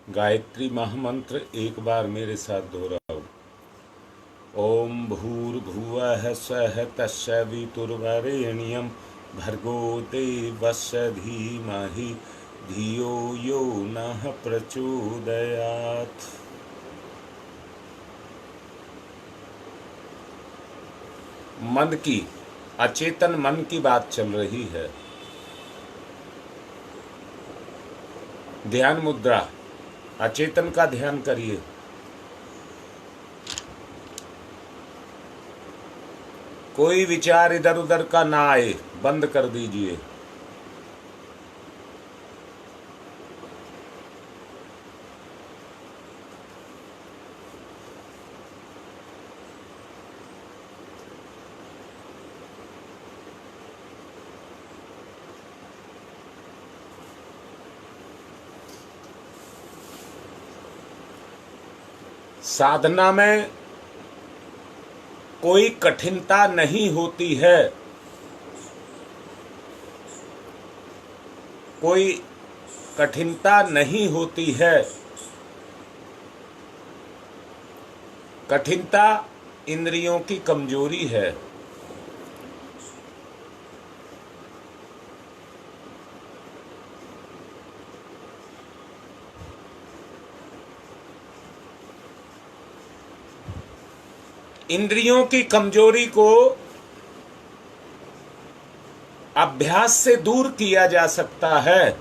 गायत्री महामंत्र एक बार मेरे साथ दोहराओ। ओम भूर्भुवः स्वः तत्सवितुर्वरेण्यं भर्गो देवस्य धीमहि धियो यो नः प्रचोदयात्। मन की, अचेतन मन की बात चल रही है। ध्यान मुद्रा, अचेतन का ध्यान करिए। कोई विचार इधर उधर का ना आए, बंद कर दीजिए। साधना में कोई कठिनता नहीं होती है, कोई कठिनता नहीं होती है। कठिनता इंद्रियों की कमजोरी है। इंद्रियों की कमजोरी को अभ्यास से दूर किया जा सकता है।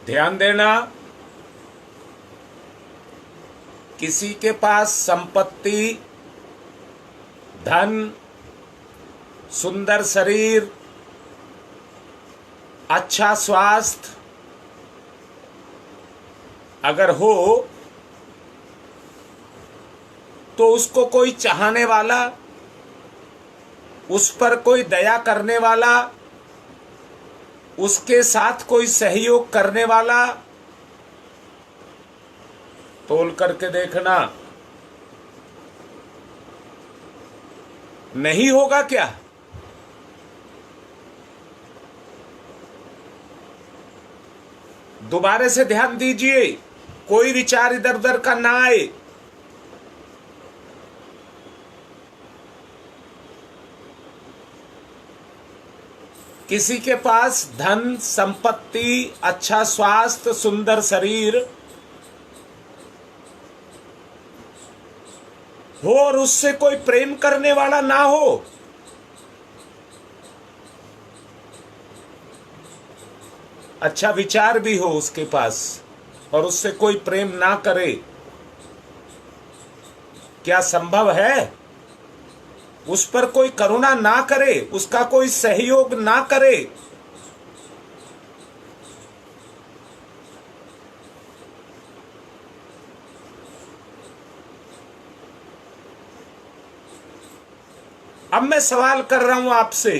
ध्यान देना, किसी के पास संपत्ति, धन, सुंदर शरीर, अच्छा स्वास्थ्य अगर हो तो उसको कोई चाहने वाला, उस पर कोई दया करने वाला, उसके साथ कोई सहयोग करने वाला, तोल करके देखना, नहीं होगा क्या? दोबारा से ध्यान दीजिए, कोई विचार इधर उधर का ना आए। किसी के पास धन, संपत्ति, अच्छा स्वास्थ्य, सुंदर शरीर हो और उससे कोई प्रेम करने वाला ना हो, अच्छा विचार भी हो उसके पास और उससे कोई प्रेम ना करे, क्या संभव है? उस पर कोई करुणा ना करे, उसका कोई सहयोग ना करे, अब मैं सवाल कर रहा हूं आपसे,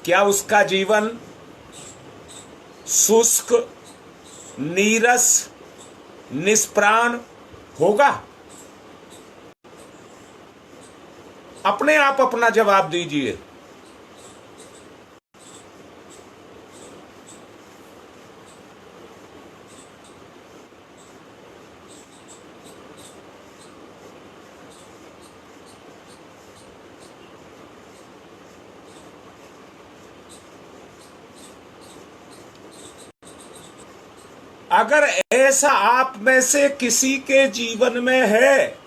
क्या उसका जीवन शुष्क, नीरस, निष्प्राण होगा? अपने आप अपना जवाब दीजिए। अगर ऐसा आप में से किसी के जीवन में है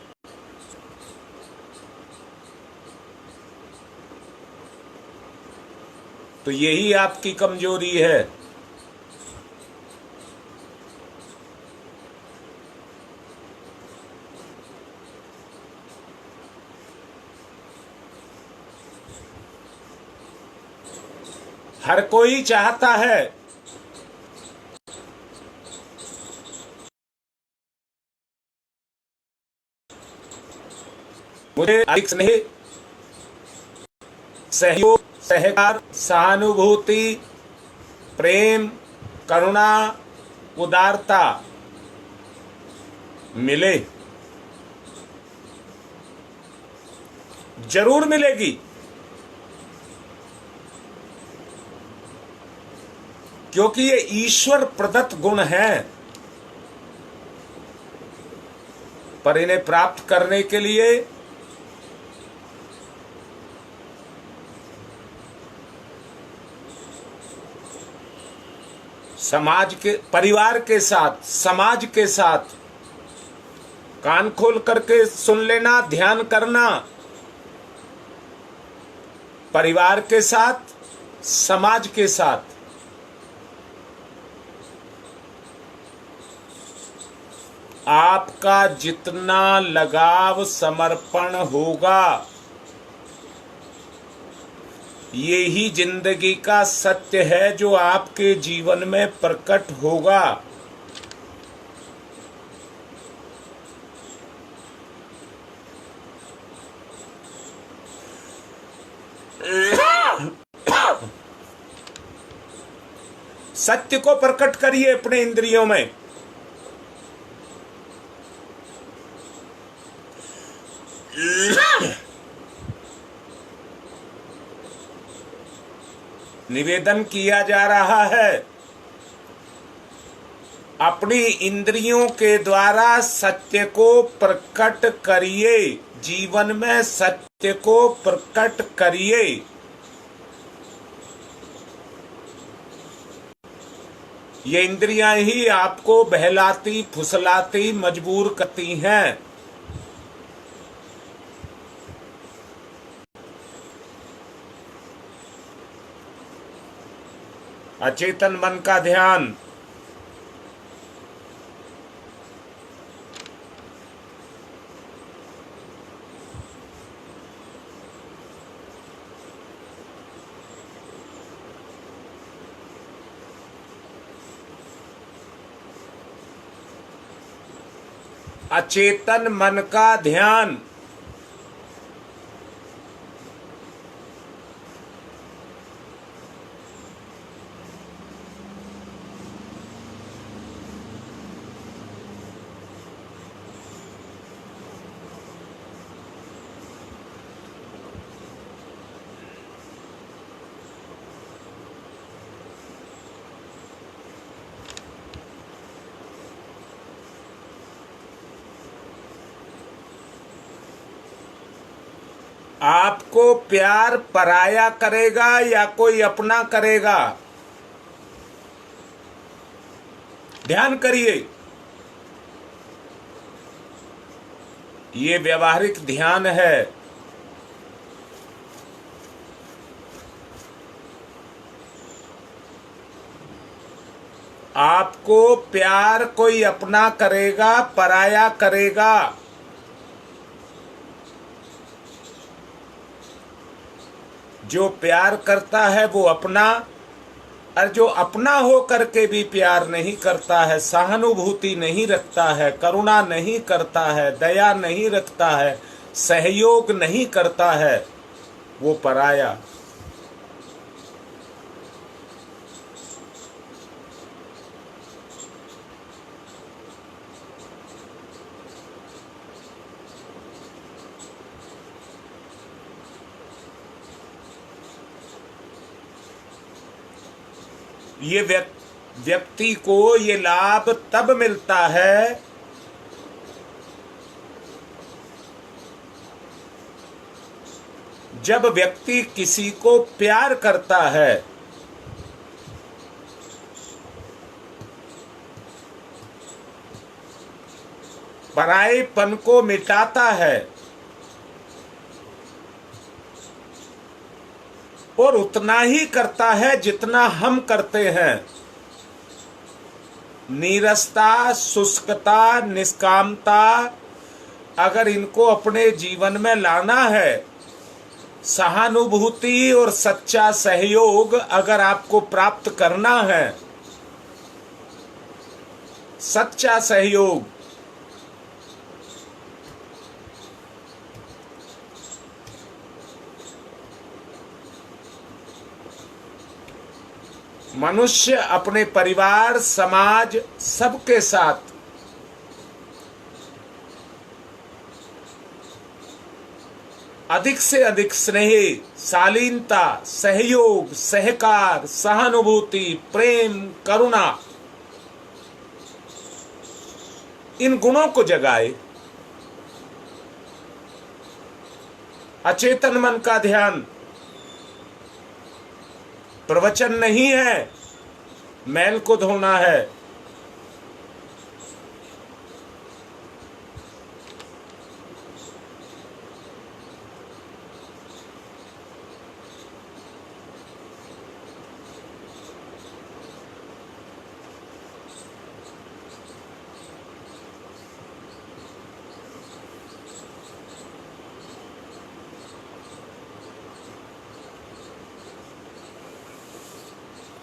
तो यही आपकी कमजोरी है। हर कोई चाहता है मुझे अधिक स्नेह, सहयोग, सहकार, सहानुभूति, प्रेम, करुणा, उदारता मिले। जरूर मिलेगी, क्योंकि ये ईश्वर प्रदत्त गुण हैं। पर इन्हें प्राप्त करने के लिए समाज के, परिवार के साथ, समाज के साथ कान खोल करके सुन लेना, ध्यान करना। परिवार के साथ, समाज के साथ आपका जितना लगाव, समर्पण होगा, ये ही जिंदगी का सत्य है जो आपके जीवन में प्रकट होगा। सत्य को प्रकट करिए अपने इंद्रियों में। निवेदन किया जा रहा है, अपनी इंद्रियों के द्वारा सत्य को प्रकट करिए, जीवन में सत्य को प्रकट करिए। ये इंद्रियां ही आपको बहलाती, फुसलाती, मजबूर करती हैं। अचेतन मन का ध्यान, अचेतन मन का ध्यान। आपको प्यार पराया करेगा या कोई अपना करेगा, ध्यान करिए। ये व्यवहारिक ध्यान है। आपको प्यार कोई अपना करेगा, पराया करेगा। जो प्यार करता है वो अपना, और जो अपना हो करके भी प्यार नहीं करता है, सहानुभूति नहीं रखता है, करुणा नहीं करता है, दया नहीं रखता है, सहयोग नहीं करता है, वो पराया। ये व्यक्ति को ये लाभ तब मिलता है जब व्यक्ति किसी को प्यार करता है। परायेपन को मिटाता है और उतना ही करता है जितना हम करते हैं। नीरसता, शुष्कता, निष्कामता अगर इनको अपने जीवन में लाना है, सहानुभूति और सच्चा सहयोग अगर आपको प्राप्त करना है, सच्चा सहयोग, मनुष्य अपने परिवार, समाज, सबके साथ अधिक से अधिक स्नेह, शालीनता, सहयोग, सहकार, सहानुभूति, प्रेम, करुणा, इन गुणों को जगाए। अचेतन मन का ध्यान प्रवचन नहीं है, मैल को धोना है।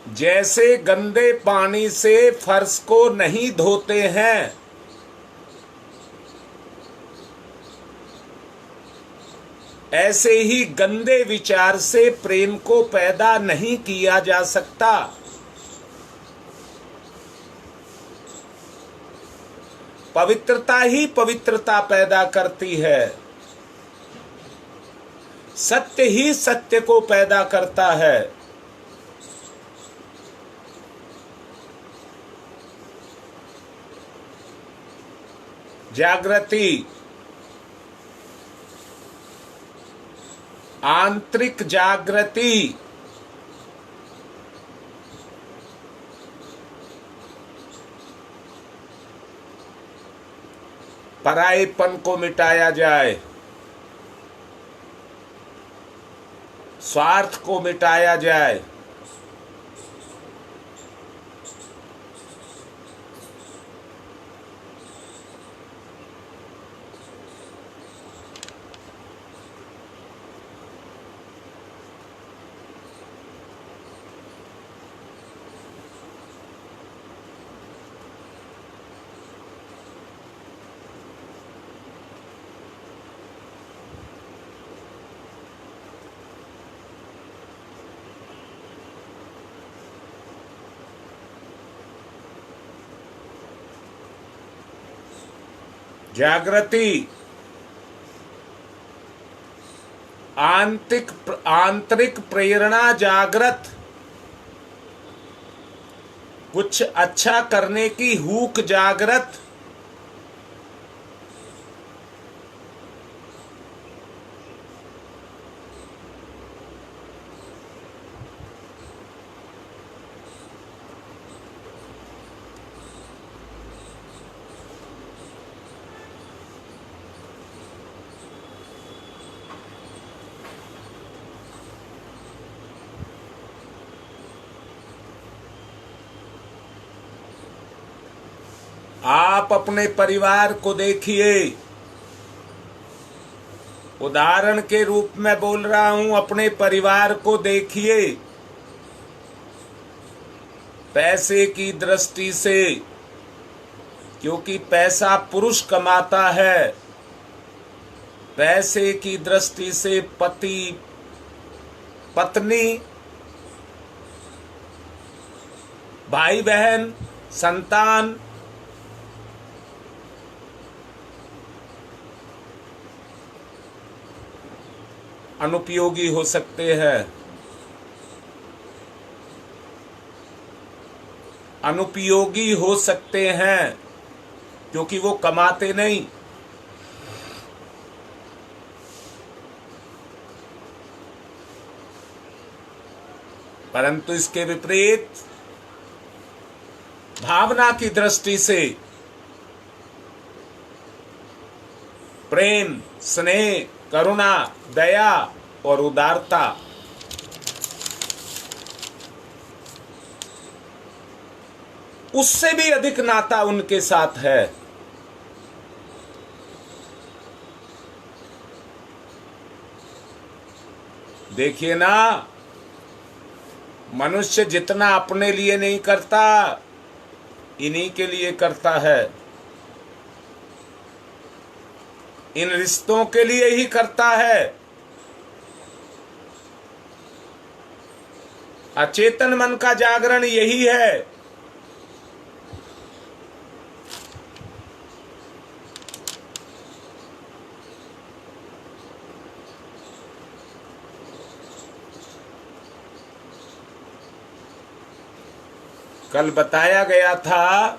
जैसे गंदे पानी से फर्श को नहीं धोते हैं, ऐसे ही गंदे विचार से प्रेम को पैदा नहीं किया जा सकता। पवित्रता ही पवित्रता पैदा करती है, सत्य ही सत्य को पैदा करता है। जागृति, आंतरिक जागृति, परायेपन को मिटाया जाए, स्वार्थ को मिटाया जाए। जागृति, आंतरिक प्रेरणा जागृत, कुछ अच्छा करने की हूक जागृत, आप अपने परिवार को देखिए। उदाहरण के रूप में बोल रहा हूं, अपने परिवार को देखिए। पैसे की दृष्टि से, क्योंकि पैसा पुरुष कमाता है, पैसे की दृष्टि से पति, पत्नी, भाई बहन, संतान, अनुपयोगी हो सकते हैं। अनुपयोगी हो सकते हैं क्योंकि वो कमाते नहीं। परंतु इसके विपरीत भावना की दृष्टि से प्रेम, स्नेह, करुणा, दया और उदारता, उससे भी अधिक नाता उनके साथ है। देखिए ना, मनुष्य जितना अपने लिए नहीं करता, इन्हीं के लिए करता है। इन रिश्तों के लिए ही करता है। अचेतन मन का जागरण यही है। कल बताया गया था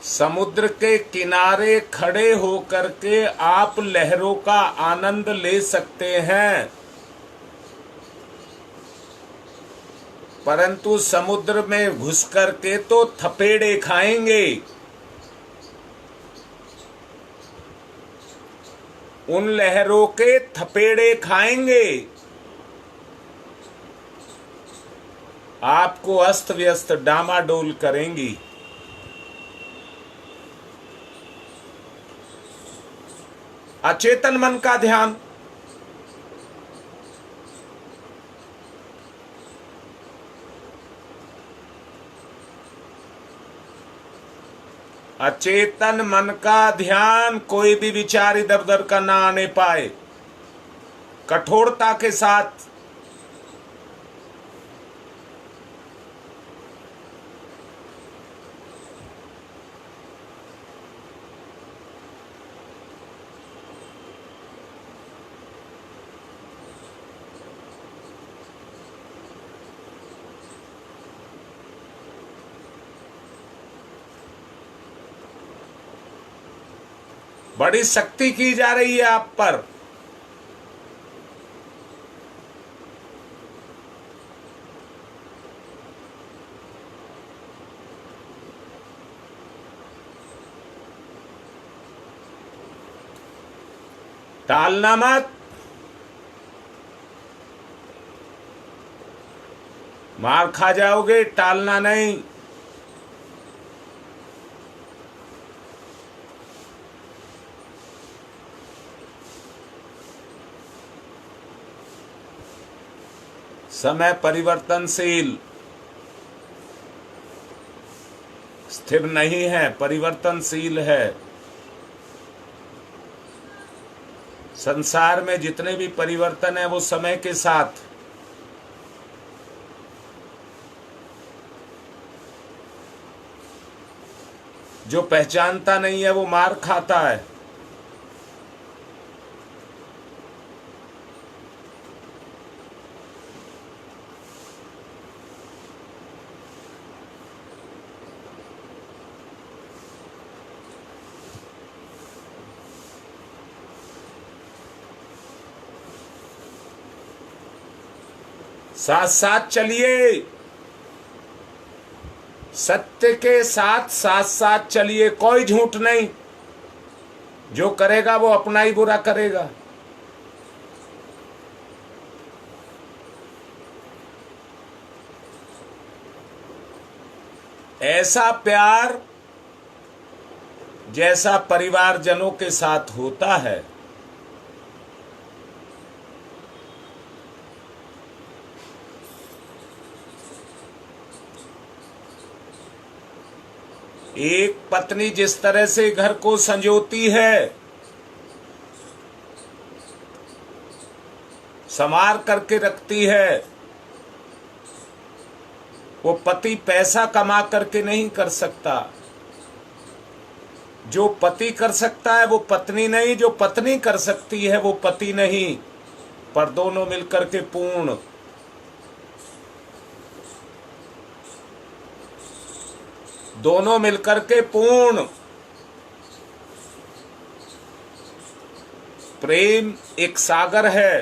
समुद्र के किनारे खड़े होकर के आप लहरों का आनंद ले सकते हैं, परंतु समुद्र में घुस करके तो थपेड़े खाएंगे। उन लहरों के थपेड़े खाएंगे, आपको अस्त व्यस्त डामाडोल करेंगी। अचेतन मन का ध्यान, अचेतन मन का ध्यान, कोई भी विचार इधर उधर का ना आने पाए, कठोरता के साथ। बड़ी शक्ति की जा रही है आप पर। टालना मत, मार खा जाओगे, टालना नहीं। समय परिवर्तनशील, स्थिर नहीं है, परिवर्तनशील है। संसार में जितने भी परिवर्तन है वो समय के साथ। जो पहचानता नहीं है वो मार खाता है। साथ साथ चलिए, सत्य के साथ साथ साथ चलिए, कोई झूठ नहीं। जो करेगा वो अपना ही बुरा करेगा। ऐसा प्यार जैसा परिवारजनों के साथ होता है, एक पत्नी जिस तरह से घर को संजोती है, संवार करके रखती है, वो पति पैसा कमा करके नहीं कर सकता। जो पति कर सकता है वो पत्नी नहीं, जो पत्नी कर सकती है वो पति नहीं, पर दोनों मिलकर के पूर्ण। दोनों मिलकर के पूर्ण। प्रेम एक सागर है।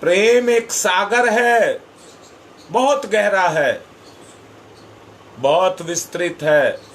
प्रेम एक सागर है, बहुत गहरा है, बहुत विस्तृत है।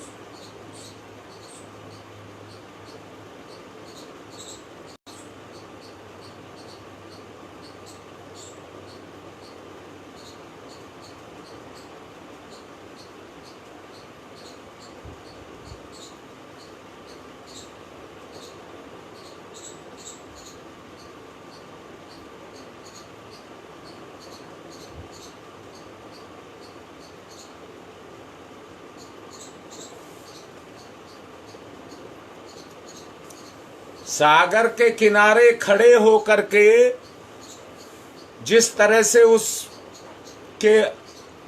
सागर के किनारे खड़े होकर के जिस तरह से उस के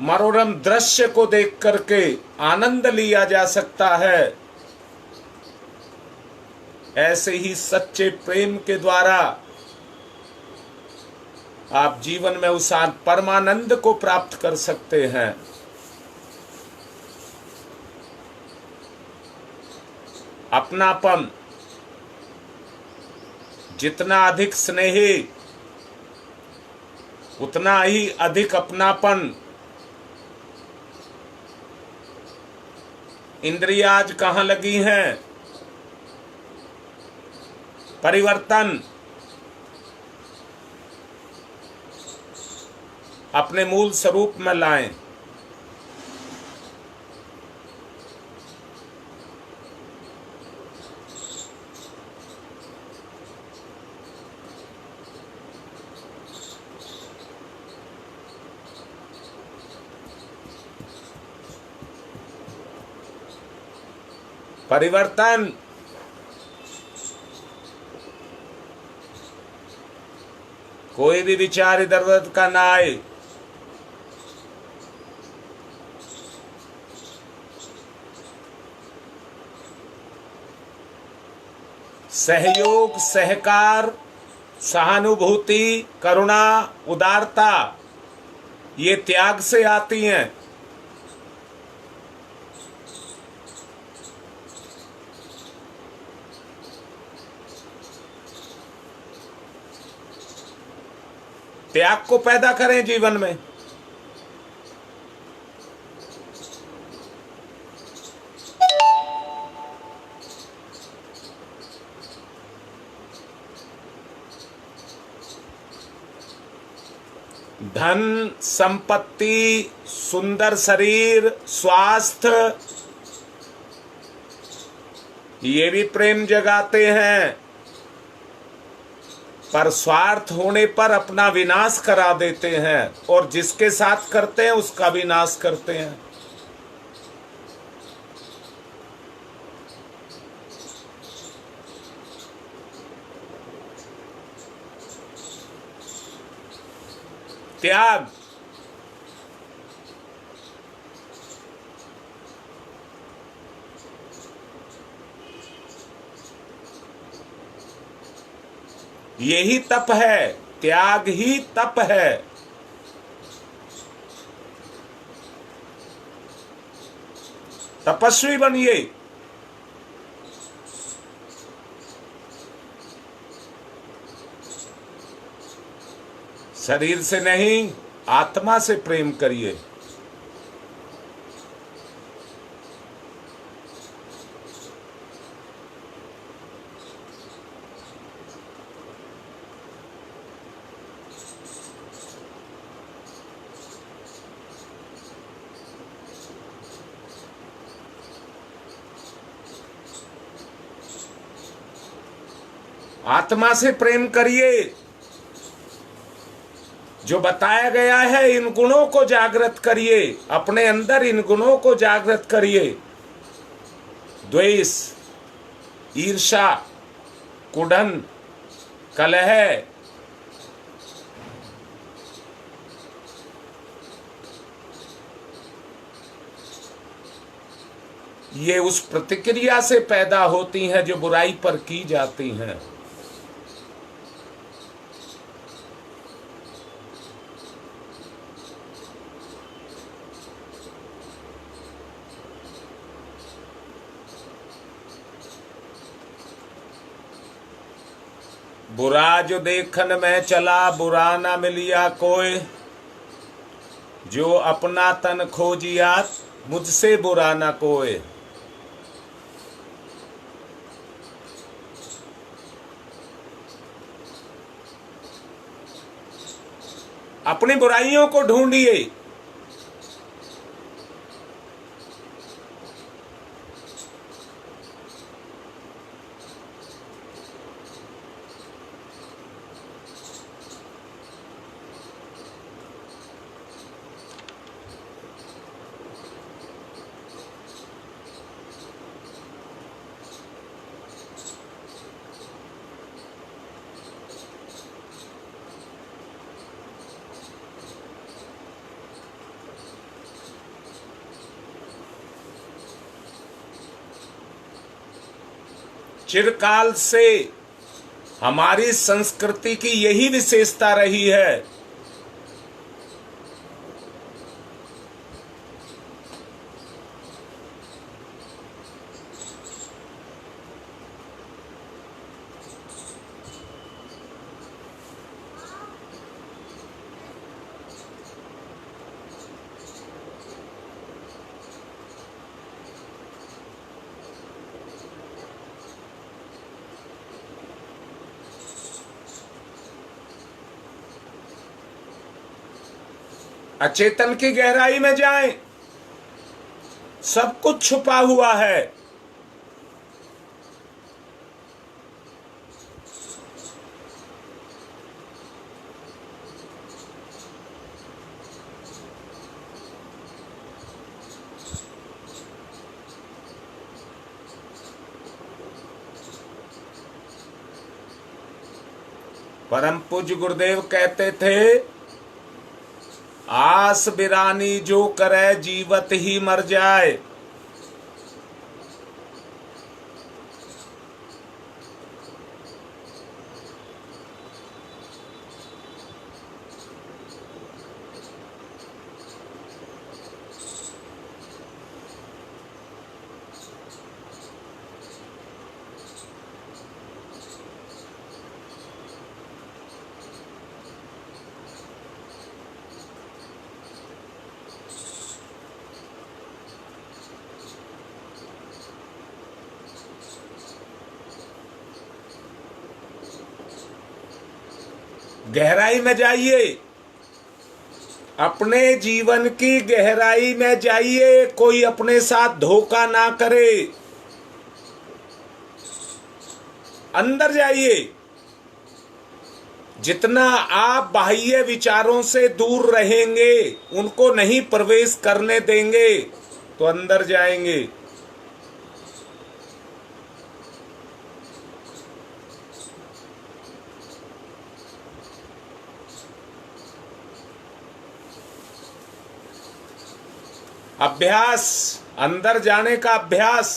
मनोरम दृश्य को देख करके आनंद लिया जा सकता है, ऐसे ही सच्चे प्रेम के द्वारा आप जीवन में उस परमानंद को प्राप्त कर सकते हैं। अपनापन, जितना अधिक स्नेही उतना ही अधिक अपनापन। इंद्रियां आज कहाँ लगी हैं? परिवर्तन, अपने मूल स्वरूप में लाएं। परिवर्तन, कोई भी विचार इधर उधर का ना आए। सहयोग, सहकार, सहानुभूति, करुणा, उदारता, ये त्याग से आती हैं। त्याग को पैदा करें जीवन में। धन, संपत्ति, सुंदर शरीर, स्वास्थ्य, ये भी प्रेम जगाते हैं, पर स्वार्थ होने पर अपना विनाश करा देते हैं और जिसके साथ करते हैं उसका भी नाश करते हैं। त्याग, यही तप है, त्याग ही तप है। तपस्वी बनिए। शरीर से नहीं, आत्मा से प्रेम करिए। आत्मा से प्रेम करिए। जो बताया गया है, इन गुणों को जागृत करिए, अपने अंदर इन गुणों को जागृत करिए। द्वेष, ईर्ष्या, कुढ़न, कलह, ये उस प्रतिक्रिया से पैदा होती हैं जो बुराई पर की जाती हैं। बुरा जो देखन में चला, बुरा ना मिलिया कोई, जो अपना तन खोजिया, मुझसे बुरा ना कोई। अपनी बुराइयों को ढूंढिए। चिरकाल से हमारी संस्कृति की यही विशेषता रही है। अचेतन की गहराई में जाएं, सब कुछ छुपा हुआ है। परम पूज्य गुरुदेव कहते थे, आस बिरानी जो करे जीवत ही मर जाए। गहराई में जाइए, अपने जीवन की गहराई में जाइए। कोई अपने साथ धोखा ना करे। अंदर जाइए। जितना आप बाह्य विचारों से दूर रहेंगे, उनको नहीं प्रवेश करने देंगे, तो अंदर जाएंगे। अभ्यास, अंदर जाने का अभ्यास।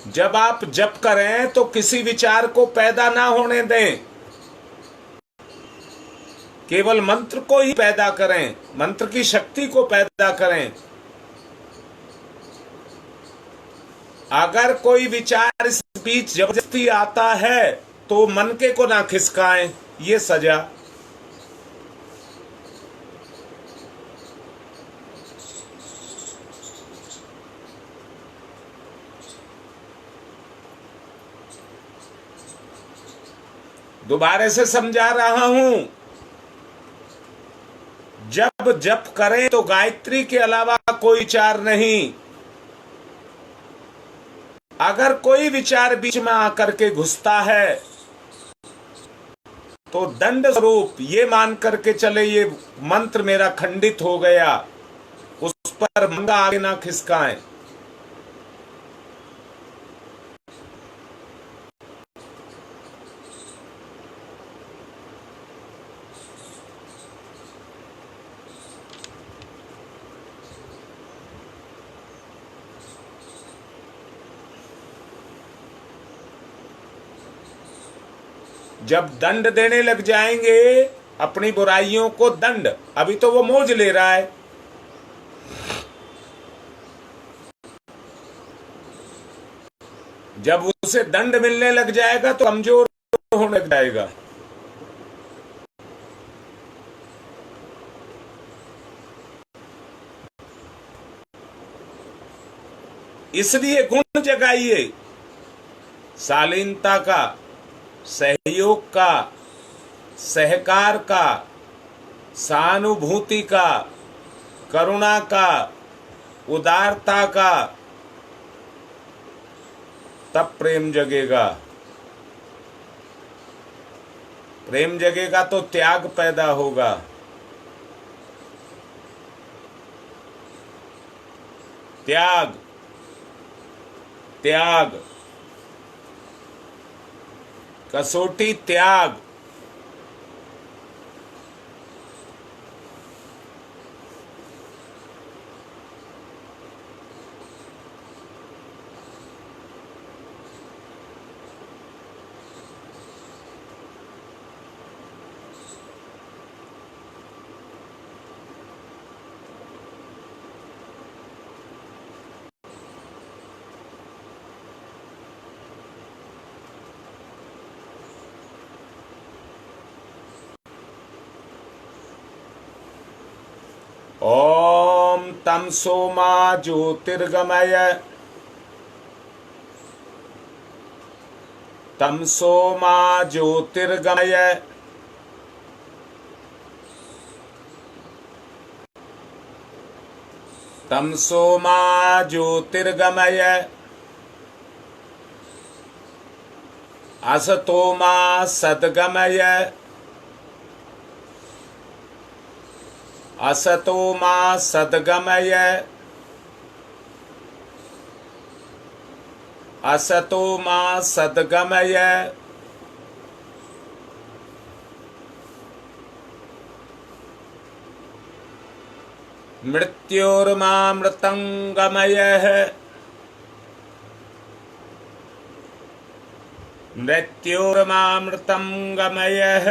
जब आप जप करें तो किसी विचार को पैदा ना होने दें, केवल मंत्र को ही पैदा करें, मंत्र की शक्ति को पैदा करें। अगर कोई विचार इस बीच जबरदस्ती आता है तो मन के को ना खिसकाएं, ये सजा। दोबारा से समझा रहा हूं, जब जप करें तो गायत्री के अलावा कोई विचार नहीं। अगर कोई विचार बीच में आकर के घुसता है तो दंड स्वरूप ये मान करके चले, ये मंत्र मेरा खंडित हो गया, उस पर मंगा आगे ना खिसकाएं। जब दंड देने लग जाएंगे अपनी बुराइयों को, दंड, अभी तो वो मौज ले रहा है। जब उसे दंड मिलने लग जाएगा तो कमजोर होने लग जाएगा। इसलिए गुण जगाइए, शालीनता का, सहयोग का, सहकार का, सहानुभूति का, करुणा का, उदारता का, तब प्रेम जगेगा। प्रेम जगेगा तो त्याग पैदा होगा। त्याग, त्याग, कसौटी त्याग। ओम तमसो मा ज्योतिर्गमय तमसो मा ज्योतिर्गमय तमसो मा ज्योतिर्गमय असतो मा सद्गमय असतो मा सद्गमय असतो मा सद्गमय मृत्योर्मामृतंगमयः मृत्योर्मामृतंगमयः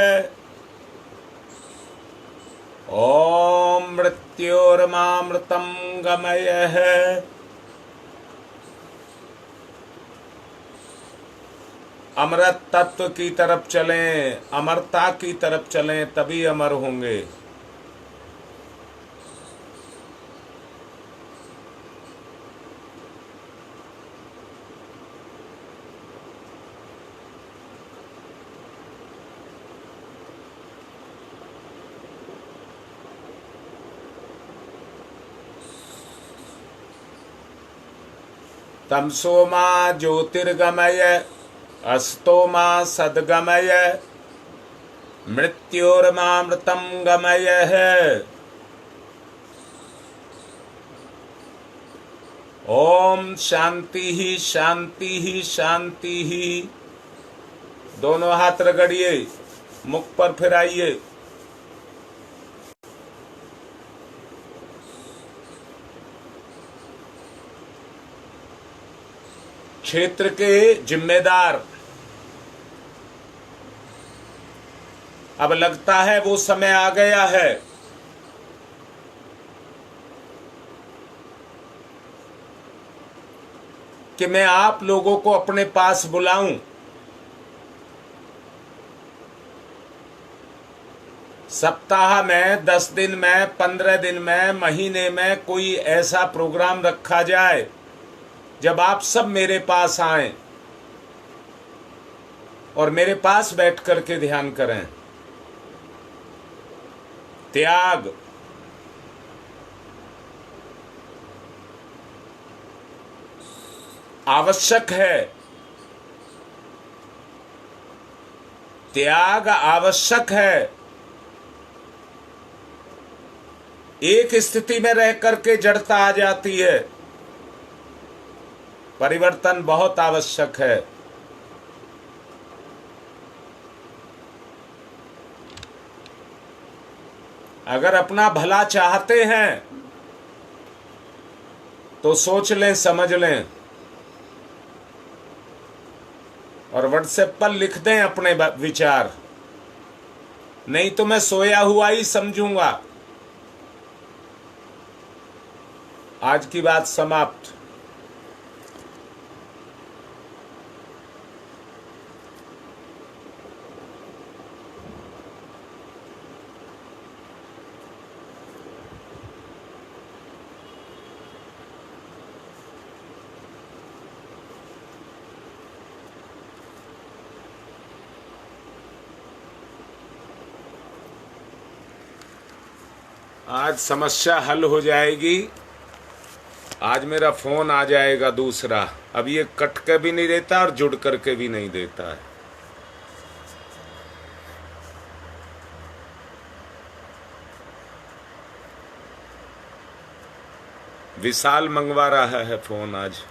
ओम मृत्योर्मामृतंगमयः अमृत तत्व की तरफ चलें, अमरता की तरफ चलें, तभी अमर होंगे। तमसो मा ज्योतिर्गमय अस्तो मा सद्गमय मृत्योर्मामृतं गमयः। ओम शांति ही शांति ही शांति ही। दोनों हाथ रगड़िए, मुख पर फिराइए। क्षेत्र के जिम्मेदार, अब लगता है वो समय आ गया है कि मैं आप लोगों को अपने पास बुलाऊं। सप्ताह में, 10 दिन में, 15 दिन में, महीने में कोई ऐसा प्रोग्राम रखा जाए जब आप सब मेरे पास आएं और मेरे पास बैठ करके ध्यान करें। त्याग, आवश्यक है। त्याग आवश्यक है। एक स्थिति में रह करके जड़ता आ जाती है। परिवर्तन बहुत आवश्यक है। अगर अपना भला चाहते हैं तो सोच लें, समझ लें और व्हाट्सएप पर लिख दें अपने विचार। नहीं तो मैं सोया हुआ ही समझूंगा। आज की बात समाप्त। आज समस्या हल हो जाएगी। आज मेरा फोन आ जाएगा दूसरा। अब ये कट के भी नहीं देता और जुड़ करके भी नहीं देता है। विशाल मंगवा रहा है फोन आज।